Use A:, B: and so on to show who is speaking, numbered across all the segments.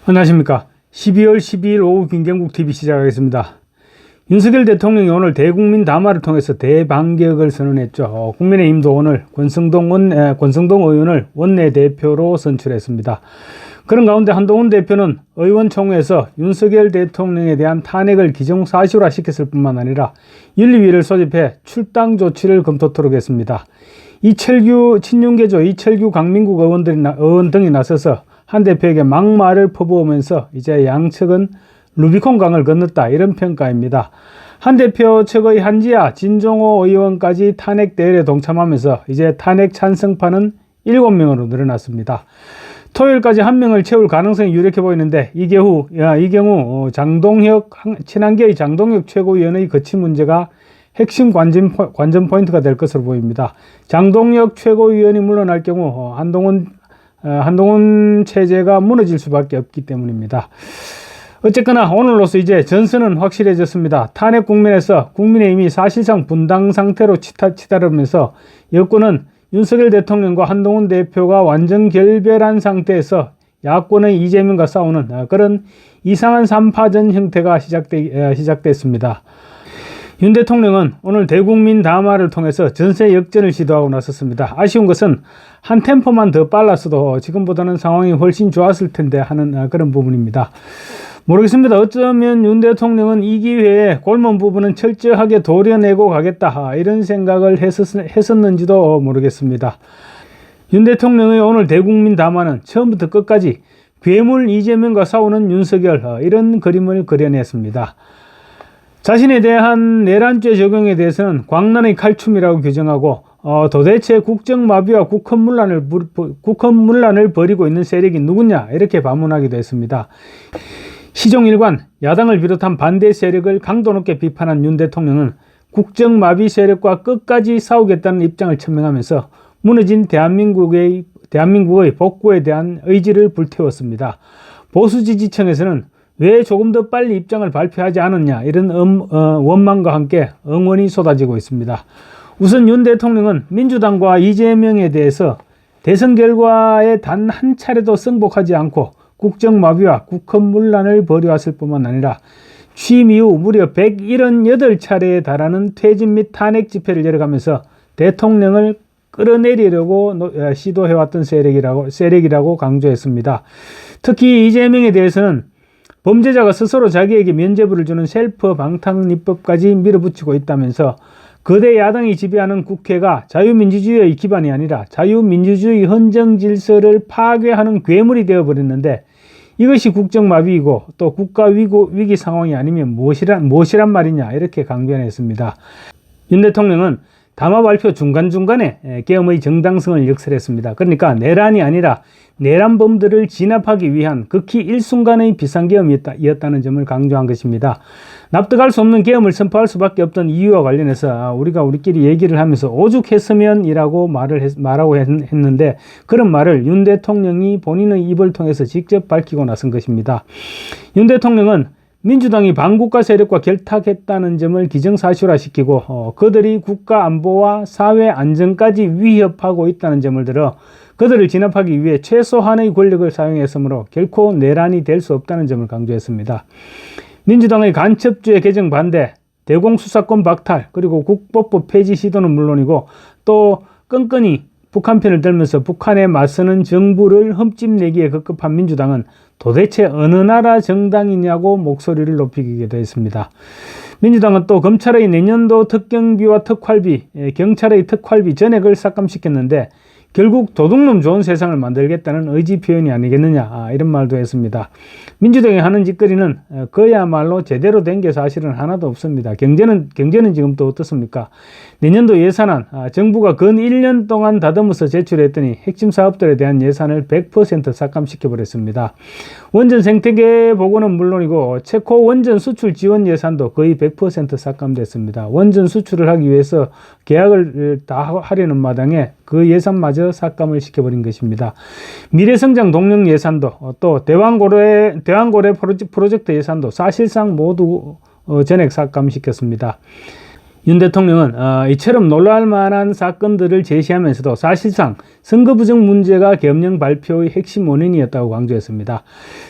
A: 안녕하십니까. 12월 12일 오후 김경국TV 시작하겠습니다. 윤석열 대통령이 오늘 대국민 담화를 통해서 대반격을 선언했죠. 국민의힘도 오늘 권성동 의원을 원내대표로 선출했습니다. 그런 가운데 한동훈 대표는 의원총회에서 윤석열 대통령에 대한 탄핵을 기정사실화 시켰을 뿐만 아니라 윤리위를 소집해 출당 조치를 검토토록 했습니다. 친윤계조 이철규 강민국 의원 등이 나서서 한 대표에게 막말을 퍼부으면서 이제 양측은 루비콘 강을 건넜다, 이런 평가입니다. 한 대표 측의 한지아, 진종호 의원까지 탄핵 대열에 동참하면서 이제 탄핵 찬성파는 7명으로 늘어났습니다. 토요일까지 1명을 채울 가능성이 유력해 보이는데 이 경우 친한계의 장동혁 최고위원의 거취 문제가 핵심 관전 포인트가 될 것으로 보입니다. 장동혁 최고위원이 물러날 경우 한동훈 체제가 무너질 수밖에 없기 때문입니다. 어쨌거나 오늘로서 이제 전선은 확실해졌습니다. 탄핵 국면에서 국민의힘이 사실상 분당 상태로 치달으면서 여권은 윤석열 대통령과 한동훈 대표가 완전 결별한 상태에서 야권의 이재명과 싸우는 그런 이상한 3파전 형태가 시작됐습니다. 윤 대통령은 오늘 대국민 담화를 통해서 전세 역전을 시도하고 나섰습니다. 아쉬운 것은 한 템포만 더 빨랐어도 지금보다는 상황이 훨씬 좋았을 텐데 하는 그런 부분입니다. 모르겠습니다. 어쩌면 윤 대통령은 이 기회에 골문 부분은 철저하게 도려내고 가겠다, 이런 생각을 했었는지도 모르겠습니다. 윤 대통령의 오늘 대국민 담화는 처음부터 끝까지 괴물 이재명과 싸우는 윤석열, 이런 그림을 그려냈습니다. 자신에 대한 내란죄 적용에 대해서는 광란의 칼춤이라고 규정하고 도대체 국정마비와 국헌문란을 벌이고 있는 세력이 누구냐, 이렇게 반문하기도 했습니다. 시종일관 야당을 비롯한 반대 세력을 강도 높게 비판한 윤 대통령은 국정마비 세력과 끝까지 싸우겠다는 입장을 천명하면서 무너진 대한민국의 복구에 대한 의지를 불태웠습니다. 보수 지지층에서는 왜 조금 더 빨리 입장을 발표하지 않았냐, 이런 원망과 함께 응원이 쏟아지고 있습니다. 우선 윤 대통령은 민주당과 이재명에 대해서 대선 결과에 단 한 차례도 승복하지 않고 국정마비와 국헌문란을 벌여왔을 뿐만 아니라 취임 이후 무려 178차례에 달하는 퇴진 및 탄핵 집회를 열어가면서 대통령을 끌어내리려고 시도해왔던 세력이라고 강조했습니다. 특히 이재명에 대해서는 범죄자가 스스로 자기에게 면죄부를 주는 셀프 방탄입법까지 밀어붙이고 있다면서 거대 야당이 지배하는 국회가 자유민주주의의 기반이 아니라 자유민주주의 헌정 질서를 파괴하는 괴물이 되어버렸는데 이것이 국정마비이고 또 국가 위기 상황이 아니면 무엇이란 말이냐, 이렇게 강변했습니다. 윤 대통령은 담화 발표 중간중간에 계엄의 정당성을 역설했습니다. 그러니까 내란이 아니라 내란범들을 진압하기 위한 극히 일순간의 비상계엄이었다는 점을 강조한 것입니다. 납득할 수 없는 계엄을 선포할 수밖에 없던 이유와 관련해서 우리끼리 얘기를 하면서 오죽했으면이라고 말하고 했는데 그런 말을 윤 대통령이 본인의 입을 통해서 직접 밝히고 나선 것입니다. 윤 대통령은 민주당이 반국가 세력과 결탁했다는 점을 기정사실화시키고 그들이 국가 안보와 사회 안정까지 위협하고 있다는 점을 들어 그들을 진압하기 위해 최소한의 권력을 사용했으므로 결코 내란이 될 수 없다는 점을 강조했습니다. 민주당의 간첩죄 개정 반대, 대공수사권 박탈, 그리고 국법부 폐지 시도는 물론이고 또 끈끈이 북한 편을 들면서 북한에 맞서는 정부를 흠집내기에 급급한 민주당은 도대체 어느 나라 정당이냐고 목소리를 높이기도 했습니다. 민주당은 또 검찰의 내년도 특경비와 특활비, 경찰의 특활비 전액을 삭감시켰는데 결국 도둑놈 좋은 세상을 만들겠다는 의지 표현이 아니겠느냐, 이런 말도 했습니다. 민주당이 하는 짓거리는 그야말로 제대로 된 게 사실은 하나도 없습니다. 경제는 지금 또 어떻습니까? 내년도 예산안 정부가 근 1년 동안 다듬어서 제출했더니 핵심 사업들에 대한 예산을 100% 삭감시켜버렸습니다. 원전 생태계 보고는 물론이고 체코 원전 수출 지원 예산도 거의 100% 삭감됐습니다. 원전 수출을 하기 위해서 계약을 다 하려는 마당에 그 예산마저 삭감을 시켜버린 것입니다. 미래성장 동력 예산도 또 대왕고래 프로젝트 예산도 사실상 모두 전액 삭감시켰습니다. 윤 대통령은 이처럼 놀랄 만한 사건들을 제시하면서도 사실상 선거 부정 문제가 계엄령 발표의 핵심 원인이었다고 강조했습니다.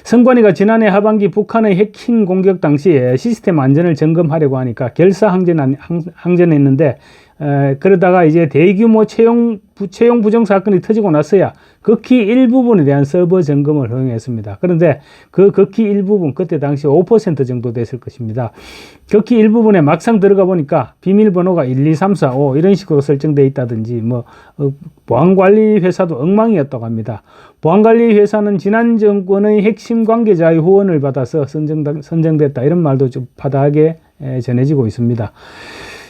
A: 선관위가 지난해 하반기 북한의 해킹 공격 당시에 시스템 안전을 점검하려고 하니까 결사항전했는데 그러다가 이제 대규모 채용 부정 사건이 터지고 나서야 극히 일부분에 대한 서버 점검을 허용했습니다. 그런데 그 극히 일부분, 그때 당시 5% 정도 됐을 것입니다. 극히 일부분에 막상 들어가 보니까 비밀번호가 1, 2, 3, 4, 5 이런 식으로 설정되어 있다든지 보안관리 회사도 엉망이었다고 합니다. 보안관리 회사는 지난 정권의 핵심 관계자의 후원을 받아서 선정됐다, 이런 말도 좀 파다하게 전해지고 있습니다.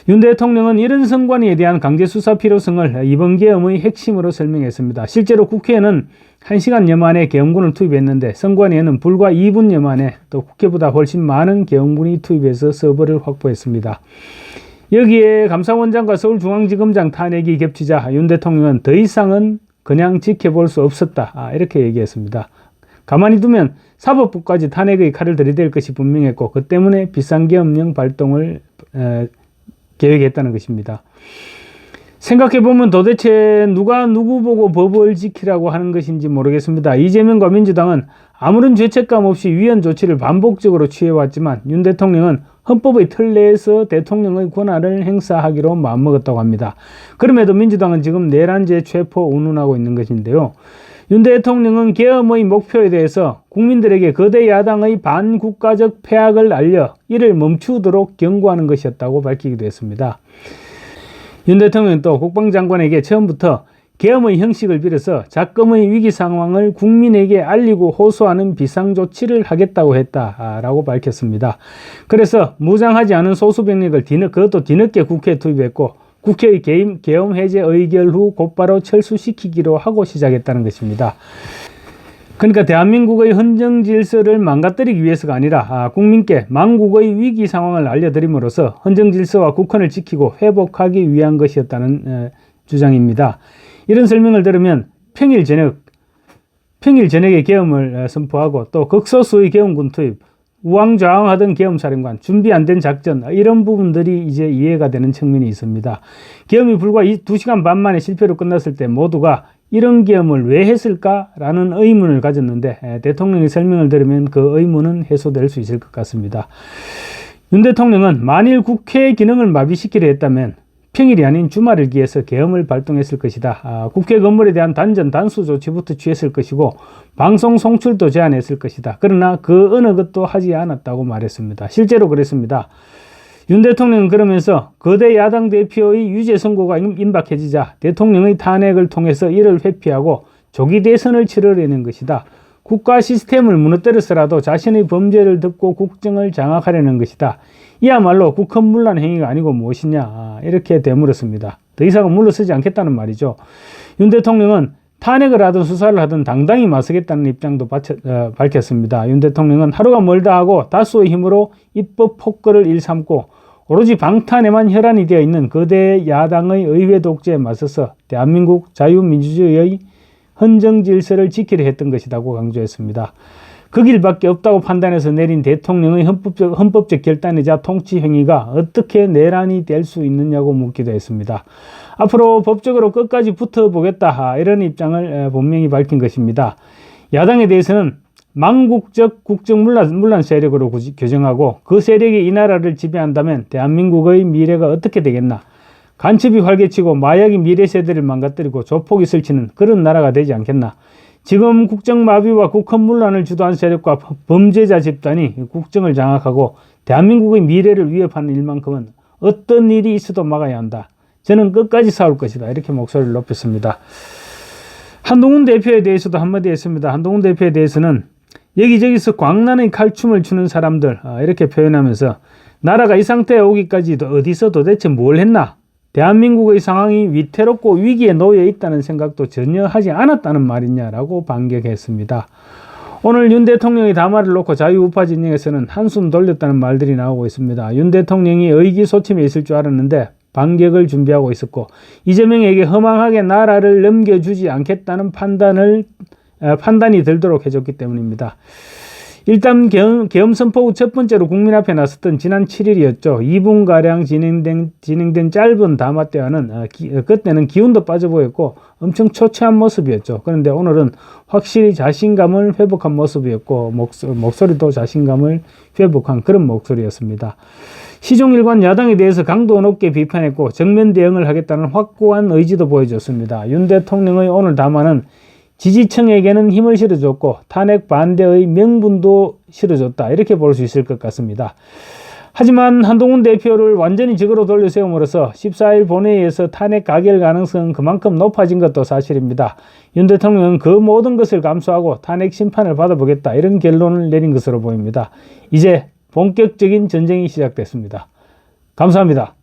A: 윤 대통령은 이런 선관위에 대한 강제 수사 필요성을 이번 계엄의 핵심으로 설명했습니다. 실제로 국회에는 1시간여 만에 계엄군을 투입했는데 선관위에는 불과 2분여 만에 또 국회보다 훨씬 많은 계엄군이 투입해서 서버를 확보했습니다. 여기에 감사원장과 서울중앙지검장 탄핵이 겹치자 윤 대통령은 더 이상은 그냥 지켜볼 수 없었다, 이렇게 얘기했습니다. 가만히 두면 사법부까지 탄핵의 칼을 들이댈 것이 분명했고 그 때문에 비상계엄령 발동을 계획했다는 것입니다. 생각해보면 도대체 누가 누구 보고 법을 지키라고 하는 것인지 모르겠습니다. 이재명과 민주당은 아무런 죄책감 없이 위헌 조치를 반복적으로 취해왔지만 윤 대통령은 헌법의 틀 내에서 대통령의 권한을 행사하기로 마음먹었다고 합니다. 그럼에도 민주당은 지금 내란죄 체포 운운하고 있는 것인데요. 윤 대통령은 계엄의 목표에 대해서 국민들에게 거대 야당의 반국가적 패악을 알려 이를 멈추도록 경고하는 것이었다고 밝히기도 했습니다. 윤 대통령은 또 국방장관에게 처음부터 계엄의 형식을 빌어서 작금의 위기 상황을 국민에게 알리고 호소하는 비상조치를 하겠다고 했다라고 밝혔습니다. 그래서 무장하지 않은 소수병력을 그것도 뒤늦게 국회에 투입했고 국회의 계엄 해제 의결 후 곧바로 철수시키기로 하고 시작했다는 것입니다. 그러니까 대한민국의 헌정 질서를 망가뜨리기 위해서가 아니라 국민께 망국의 위기 상황을 알려드림으로써 헌정 질서와 국헌을 지키고 회복하기 위한 것이었다는 주장입니다. 이런 설명을 들으면 평일 저녁에 계엄을 선포하고 또 극소수의 계엄군 투입, 우왕좌왕하던 계엄사령관, 준비 안 된 작전, 이런 부분들이 이제 이해가 되는 측면이 있습니다. 계엄이 불과 2시간 반 만에 실패로 끝났을 때 모두가 이런 계엄을 왜 했을까라는 의문을 가졌는데 대통령의 설명을 들으면 그 의문은 해소될 수 있을 것 같습니다. 윤 대통령은 만일 국회의 기능을 마비시키려 했다면 평일이 아닌 주말을 기해서 계엄을 발동했을 것이다. 국회 건물에 대한 단수 조치부터 취했을 것이고 방송 송출도 제한했을 것이다. 그러나 그 어느 것도 하지 않았다고 말했습니다. 실제로 그랬습니다. 윤 대통령은 그러면서 거대 야당 대표의 유죄 선고가 임박해지자 대통령의 탄핵을 통해서 이를 회피하고 조기 대선을 치르려는 것이다. 국가 시스템을 무너뜨려서라도 자신의 범죄를 덮고 국정을 장악하려는 것이다. 이야말로 국헌문란 행위가 아니고 무엇이냐, 이렇게 되물었습니다. 더 이상은 물러서지 않겠다는 말이죠. 윤 대통령은 탄핵을 하든 수사를 하든 당당히 맞서겠다는 입장도 밝혔습니다. 윤 대통령은 하루가 멀다 하고 다수의 힘으로 입법 폭거를 일삼고 오로지 방탄에만 혈안이 되어 있는 거대 야당의 의회 독재에 맞서서 대한민국 자유민주주의의 헌정 질서를 지키려 했던 것이라고 강조했습니다. 그 길밖에 없다고 판단해서 내린 대통령의 헌법적 결단이자 통치 행위가 어떻게 내란이 될 수 있느냐고 묻기도 했습니다. 앞으로 법적으로 끝까지 붙어보겠다, 이런 입장을 분명히 밝힌 것입니다. 야당에 대해서는 망국적 국정문란 세력으로 규정하고 그 세력이 이 나라를 지배한다면 대한민국의 미래가 어떻게 되겠나. 간첩이 활개치고 마약이 미래 세대를 망가뜨리고 조폭이 설치는 그런 나라가 되지 않겠나. 지금 국정마비와 국헌문란을 주도한 세력과 범죄자 집단이 국정을 장악하고 대한민국의 미래를 위협하는 일만큼은 어떤 일이 있어도 막아야 한다. 저는 끝까지 싸울 것이다. 이렇게 목소리를 높였습니다. 한동훈 대표에 대해서도 한마디 했습니다. 한동훈 대표에 대해서는 여기저기서 광란의 칼춤을 추는 사람들, 이렇게 표현하면서 나라가 이 상태에 오기까지 어디서 도대체 뭘 했나? 대한민국의 상황이 위태롭고 위기에 놓여 있다는 생각도 전혀 하지 않았다는 말이냐라고 반격했습니다. 오늘 윤 대통령의 담화를 놓고 자유우파 진영에서는 한숨 돌렸다는 말들이 나오고 있습니다. 윤 대통령이 의기소침해 있을 줄 알았는데 반격을 준비하고 있었고 이재명에게 허망하게 나라를 넘겨주지 않겠다는 판단이 들도록 해줬기 때문입니다. 일단 계엄 선포 후 첫 번째로 국민 앞에 나섰던 지난 7일이었죠. 2분가량 진행된 짧은 담화 때와는 그때는 기운도 빠져 보였고 엄청 초췌한 모습이었죠. 그런데 오늘은 확실히 자신감을 회복한 모습이었고 목소리도 자신감을 회복한 그런 목소리였습니다. 시종일관 야당에 대해서 강도 높게 비판했고 정면 대응을 하겠다는 확고한 의지도 보여줬습니다. 윤 대통령의 오늘 담화는 지지층에게는 힘을 실어줬고 탄핵 반대의 명분도 실어줬다, 이렇게 볼 수 있을 것 같습니다. 하지만 한동훈 대표를 완전히 적으로 돌려 세움으로써 14일 본회의에서 탄핵 가결 가능성은 그만큼 높아진 것도 사실입니다. 윤 대통령은 그 모든 것을 감수하고 탄핵 심판을 받아보겠다, 이런 결론을 내린 것으로 보입니다. 이제 본격적인 전쟁이 시작됐습니다. 감사합니다.